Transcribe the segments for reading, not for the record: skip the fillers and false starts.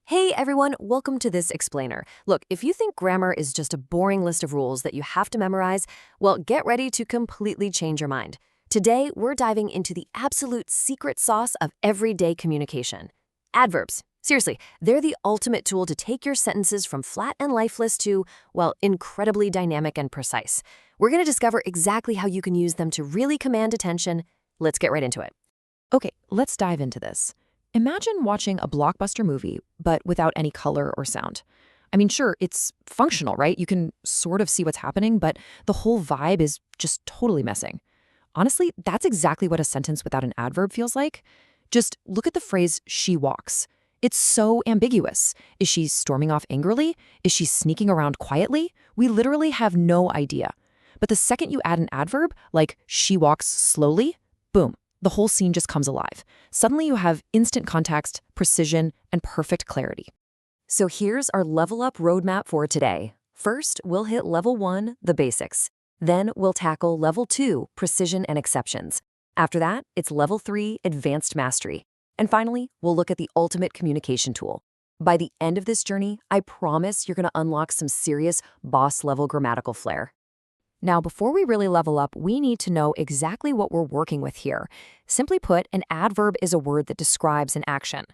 Hey everyone, welcome to this explainer. Look, if you think grammar is just a boring list of rules that you have to memorize, well, get ready to completely change your mind. Today, we're diving into the absolute secret sauce of everyday communication. Adverbs. Seriously, they're the ultimate tool to take your sentences from flat and lifeless to, well, incredibly dynamic and precise. We're going to discover exactly how you can use them to really command attention. Let's get right into it. Okay, let's dive into this. Imagine watching a blockbuster movie, but without any color or sound. I mean, sure, it's functional, right? You can sort of see what's happening, but the whole vibe is just totally missing. Honestly, that's exactly what a sentence without an adverb feels like. Just look at the phrase, she walks. It's so ambiguous. Is she storming off angrily? Is she sneaking around quietly? We literally have no idea. But the second you add an adverb, like she walks slowly, boom. The whole scene just comes alive. Suddenly you have instant context, precision, and perfect clarity. So here's our level up roadmap for today. First, we'll hit level 1, the basics. Then we'll tackle level 2, precision and exceptions. After that, it's level 3, advanced mastery. And finally, we'll look at the ultimate communication tool. By the end of this journey, I promise you're going to unlock some serious boss-level grammatical flair. Now, before we really level up, we need to know exactly what we're working with here. Simply put, an adverb is a word that describes an action.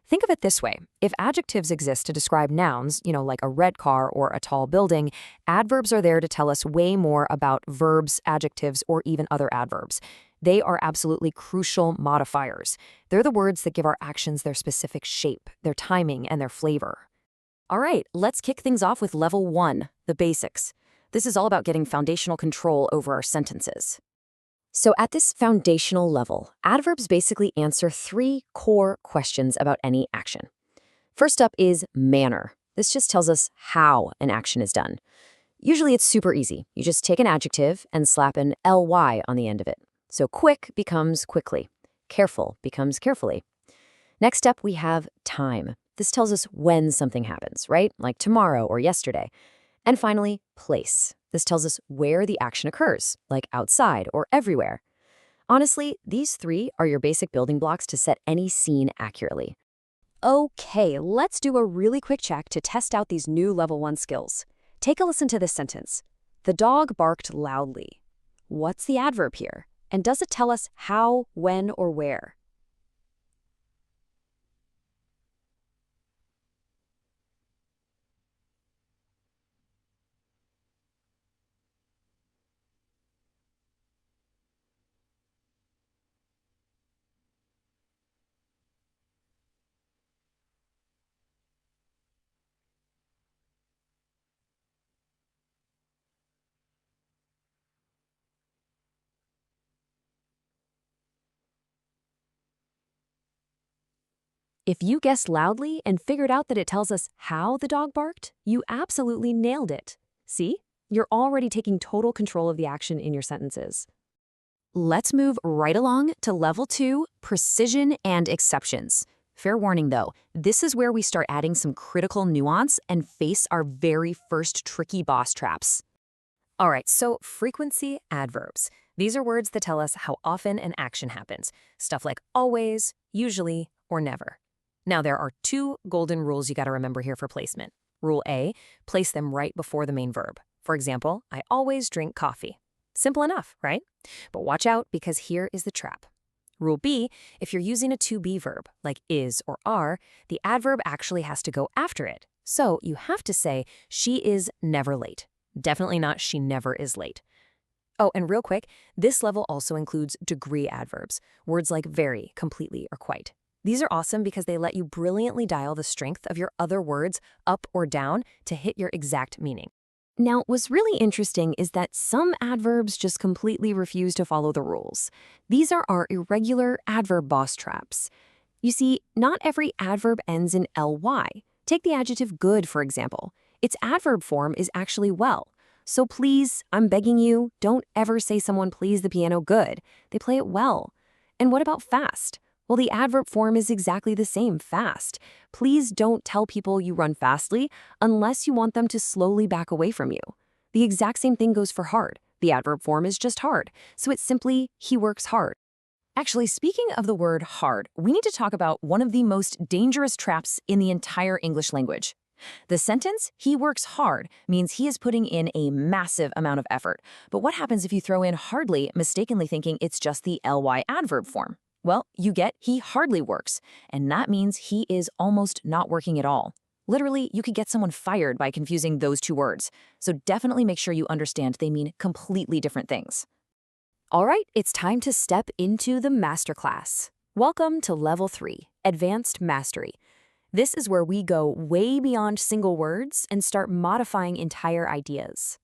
Think of it this way. If adjectives exist to describe nouns, like a red car or a tall building, adverbs are there to tell us way more about verbs, adjectives, or even other adverbs. They are absolutely crucial modifiers. They're the words that give our actions their specific shape, their timing, and their flavor. All right, let's kick things off with level 1, the basics. This is all about getting foundational control over our sentences. So at this foundational level, adverbs basically answer 3 core questions about any action. First up is manner. This just tells us how an action is done. Usually it's super easy. You just take an adjective and slap an ly on the end of it. So quick becomes quickly. Careful becomes carefully. Next up, we have time. This tells us when something happens, right? Like tomorrow or yesterday. And finally, place. This tells us where the action occurs, like outside or everywhere. Honestly, these 3 are your basic building blocks to set any scene accurately. Okay, let's do a really quick check to test out these new level 1 skills. Take a listen to this sentence. The dog barked loudly. What's the adverb here? And does it tell us how, when, or where? If you guessed loudly and figured out that it tells us how the dog barked, you absolutely nailed it. See? You're already taking total control of the action in your sentences. Let's move right along to level 2, precision and exceptions. Fair warning though, this is where we start adding some critical nuance and face our very first tricky boss traps. All right, so frequency adverbs. These are words that tell us how often an action happens. Stuff like always, usually, or never. Now, there are 2 golden rules you got to remember here for placement. Rule A, place them right before the main verb. For example, I always drink coffee. Simple enough, right? But watch out because here is the trap. Rule B, if you're using a to-be verb, like is or are, the adverb actually has to go after it. So you have to say, she is never late. Definitely not she never is late. Oh, and real quick, this level also includes degree adverbs, words like very, completely, or quite. These are awesome because they let you brilliantly dial the strength of your other words up or down to hit your exact meaning. Now, what's really interesting is that some adverbs just completely refuse to follow the rules. These are our irregular adverb boss traps. You see, not every adverb ends in ly. Take the adjective good, for example. Its adverb form is actually well. So please, I'm begging you, don't ever say someone plays the piano good. They play it well. And what about fast? Well, the adverb form is exactly the same, fast. Please don't tell people you run fastly unless you want them to slowly back away from you. The exact same thing goes for hard. The adverb form is just hard, so it's simply he works hard. Actually, speaking of the word hard, we need to talk about one of the most dangerous traps in the entire English language. The sentence, he works hard, means he is putting in a massive amount of effort. But what happens if you throw in hardly, mistakenly thinking it's just the ly adverb form? Well, you get he hardly works, and that means he is almost not working at all. Literally, you could get someone fired by confusing those two words. So definitely make sure you understand they mean completely different things. All right, it's time to step into the masterclass. Welcome to Level 3, Advanced Mastery. This is where we go way beyond single words and start modifying entire ideas.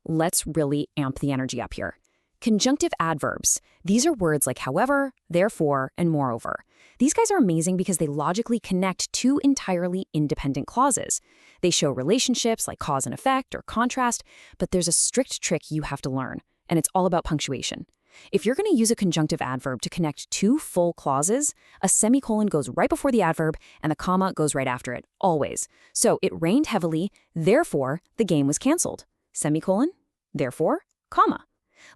Let's really amp the energy up here. Conjunctive adverbs. These are words like however, therefore, and moreover. These guys are amazing because they logically connect two entirely independent clauses. They show relationships like cause and effect or contrast, but there's a strict trick you have to learn, and it's all about punctuation. If you're going to use a conjunctive adverb to connect two full clauses, a semicolon goes right before the adverb and the comma goes right after it, always. So it rained heavily, therefore the game was canceled. Semicolon, therefore, comma.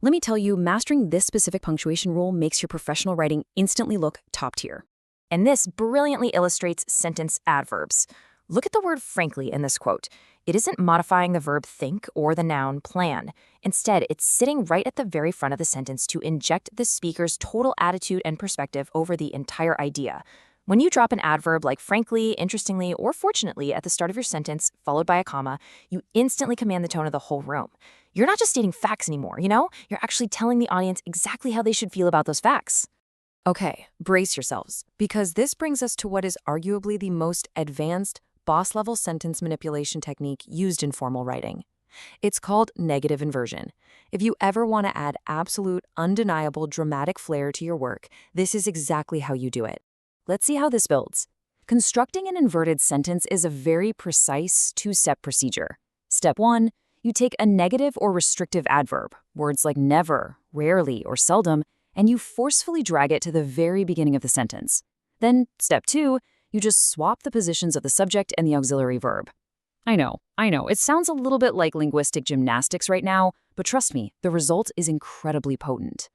Let me tell you, mastering this specific punctuation rule makes your professional writing instantly look top tier. And this brilliantly illustrates sentence adverbs. Look at the word frankly in this quote. It isn't modifying the verb think or the noun plan. Instead, it's sitting right at the very front of the sentence to inject the speaker's total attitude and perspective over the entire idea. When you drop an adverb like frankly, interestingly, or fortunately at the start of your sentence, followed by a comma, you instantly command the tone of the whole room. You're not just stating facts anymore, You're actually telling the audience exactly how they should feel about those facts. Okay, brace yourselves, because this brings us to what is arguably the most advanced boss-level sentence manipulation technique used in formal writing. It's called negative inversion. If you ever want to add absolute, undeniable, dramatic flair to your work, this is exactly how you do it. Let's see how this builds. Constructing an inverted sentence is a very precise two-step procedure. Step 1, you take a negative or restrictive adverb, words like never, rarely, or seldom, and you forcefully drag it to the very beginning of the sentence. Then, step 2, you just swap the positions of the subject and the auxiliary verb. I know, it sounds a little bit like linguistic gymnastics right now, but trust me, the result is incredibly potent.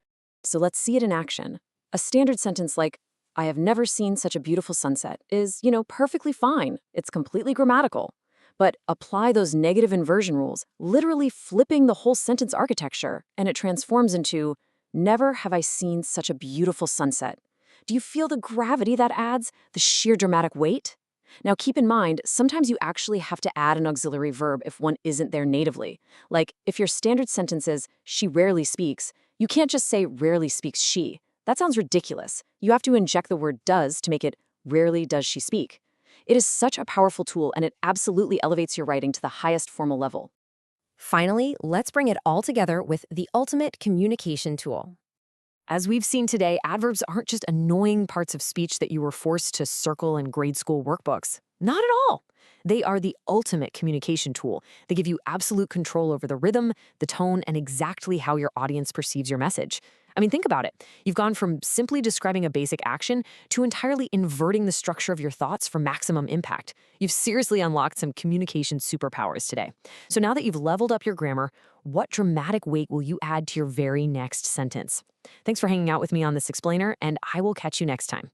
So let's see it in action. A standard sentence like, I have never seen such a beautiful sunset is, perfectly fine. It's completely grammatical. But apply those negative inversion rules, literally flipping the whole sentence architecture, and it transforms into, never have I seen such a beautiful sunset. Do you feel the gravity that adds, the sheer dramatic weight? Now keep in mind, sometimes you actually have to add an auxiliary verb if one isn't there natively. Like, if your standard sentence is, she rarely speaks, you can't just say rarely speaks she. That sounds ridiculous. You have to inject the word does to make it, rarely does she speak. It is such a powerful tool, and it absolutely elevates your writing to the highest formal level. Finally, let's bring it all together with the ultimate communication tool. As we've seen today, adverbs aren't just annoying parts of speech that you were forced to circle in grade school workbooks. Not at all. They are the ultimate communication tool. They give you absolute control over the rhythm, the tone, and exactly how your audience perceives your message. I mean, think about it. You've gone from simply describing a basic action to entirely inverting the structure of your thoughts for maximum impact. You've seriously unlocked some communication superpowers today. So now that you've leveled up your grammar, what dramatic weight will you add to your very next sentence? Thanks for hanging out with me on this explainer, and I will catch you next time.